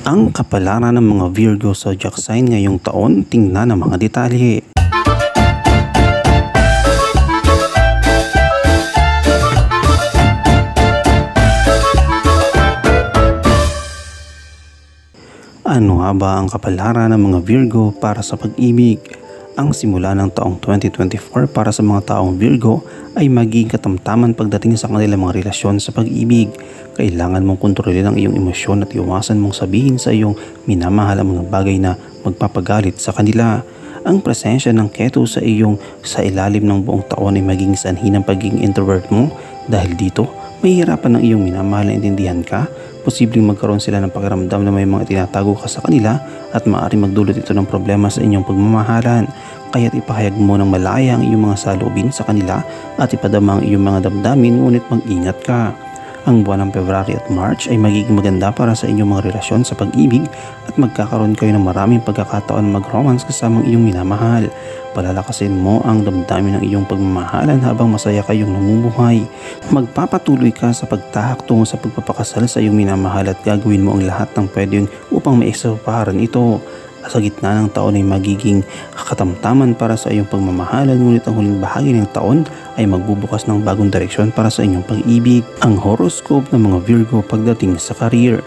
Ang kapalaran ng mga Virgo zodiac sign ngayong taon, tingnan ang mga detalye. Ano nga ba ang kapalaran ng mga Virgo para sa pag-ibig? Ang simula ng taong 2024 para sa mga taong Virgo ay magiging katamtaman pagdating sa kanilang mga relasyon sa pag-ibig. Kailangan mong kontrolin ang iyong emosyon at iwasan mong sabihin sa iyong minamahal ang mga bagay na magpapagalit sa kanila. Ang presensya ng Ketu sa ilalim ng buong taon ay magiging sanhi ng pagiging introvert mo. Dahil dito, mahihirapan ng iyong minamahal na intindihan ka. Posibleng magkaroon sila ng pakiramdam na may mga tinatago ka sa kanila at maaaring magdulot ito ng problema sa inyong pagmamahalan. Kaya't ipahayag mo ng malaya ang iyong mga saloobin sa kanila at ipadama ang iyong mga damdamin, ngunit mag-ingat ka. Ang buwan ng February at March ay magiging maganda para sa inyong mga relasyon sa pag-ibig at magkakaroon kayo ng maraming pagkakataon na mag-romance kasama ang iyong minamahal. Palalakasin mo ang damdamin ng iyong pagmamahalan habang masaya kayong namumuhay. Magpapatuloy ka sa pagtahak tungo sa pagpapakasal sa iyong minamahal at gagawin mo ang lahat ng pwedeng upang maisaparan ito. Sa gitna ng taon ay magiging katamtaman para sa iyong pagmamahalan, ngunit ang huling bahagi ng taon ay magbubukas ng bagong direksyon para sa inyong pag-ibig. Ang horoscope ng mga Virgo pagdating sa career.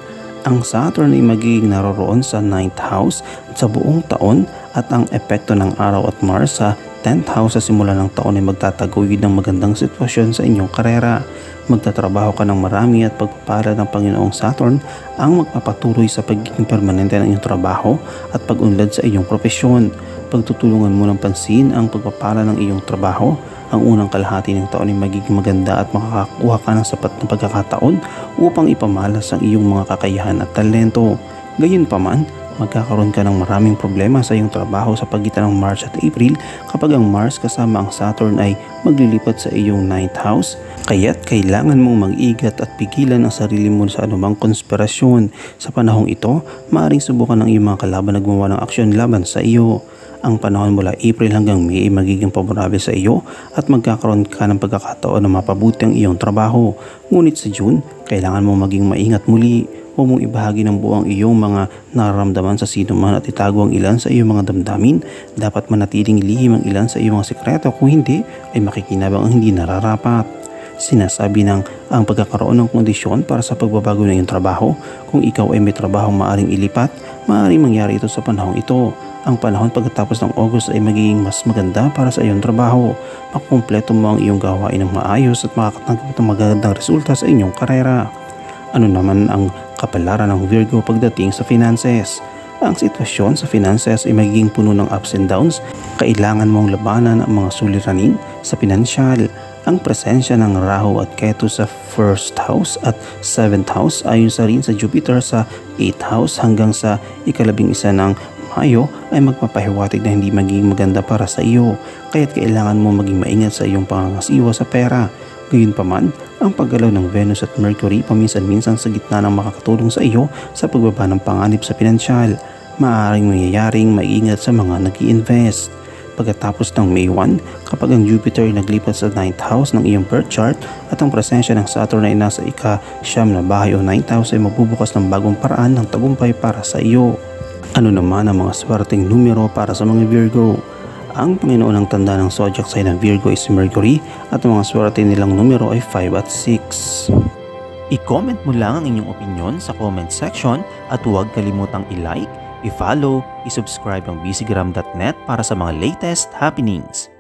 Ang Saturn ay magiging naroroon sa 9th house sa buong taon at ang epekto ng araw at Mars sa 10th house sa simula ng taon ay magtataguyod ng magandang sitwasyon sa inyong karera. Magtatrabaho ka ng marami at pagpapala ng Panginoong Saturn ang magpapatuloy sa pagiging permanente ng iyong trabaho at pag-unlad sa iyong propesyon. Pagtutulungan mo ng pansin ang pagpapala ng iyong trabaho. Ang unang kalahati ng taon ay magiging maganda at makakakuha ka ng sapat na pagkakataon upang ipamalas ang iyong mga kakayahan at talento. Gayunpaman, magkakaroon ka ng maraming problema sa iyong trabaho sa pagitan ng March at April kapag ang Mars kasama ang Saturn ay maglilipat sa iyong 9th house. Kaya't kailangan mong mag-igat at pigilan ang sarili mo sa anumang konspirasyon. Sa panahong ito, maaaring subukan ng iyong mga kalaban na gumawa ng aksyon laban sa iyo. Ang panahon mula April hanggang May ay magiging paborable sa iyo at magkakaroon ka ng pagkakataon na mapabuti ang iyong trabaho. Ngunit sa June, kailangan mong maging maingat muli. Huwag mong ibahagi ng buo ang iyong mga nararamdaman sa sino man at itago ang ilan sa iyong mga damdamin. Dapat manatiling lihim ang ilan sa iyong mga sekreto, kung hindi ay makikinabang ang hindi nararapat. Sinasabi ng ang pagkakaroon ng kondisyon para sa pagbabago ng iyong trabaho. Kung ikaw ay may trabahong maaaring ilipat, maaaring mangyari ito sa panahong ito. Ang panahon pagkatapos ng August ay magiging mas maganda para sa iyong trabaho. Makukumpleto mo ang iyong gawain ng maayos at makakatanggap ng magandang resulta sa inyong karera. Ano naman ang kapalaran ng Virgo pagdating sa finances? Ang sitwasyon sa finances ay magiging puno ng ups and downs. Kailangan mong labanan ang mga suliranin sa pinansyal. Ang presensya ng Rahu at Ketu sa 1st house at 7th house ayon sa rin sa Jupiter sa 8th house hanggang sa ika-11 ng Mayo ay magpapahiwatig na hindi magiging maganda para sa iyo. Kaya't kailangan mo maging maingat sa iyong pangangasiwa sa pera. Gayunpaman, ang paggalaw ng Venus at Mercury paminsan-minsan sa gitna ng makakatulong sa iyo sa pagbaba ng panganib sa pinansyal. Maaaring mangyayaring maingat sa mga nag-i-invest. Pagkatapos ng May 1, kapag ang Jupiter ay naglipat sa 9th house ng iyong birth chart at ang presensya ng Saturn ay nasa ika-9 na bahay o 9th house ay magbubukas ng bagong paraan ng tagumpay para sa iyo. Ano naman ang mga swerteng numero para sa mga Virgo? Ang Panginoon ng tanda ng zodiac sign ng Virgo is Mercury at ang mga swerte nilang numero ay 5 at 6. I-comment mo lang ang inyong opinion sa comment section at huwag kalimutang i-like, i-follow, i-subscribe ang bcgram.net para sa mga latest happenings.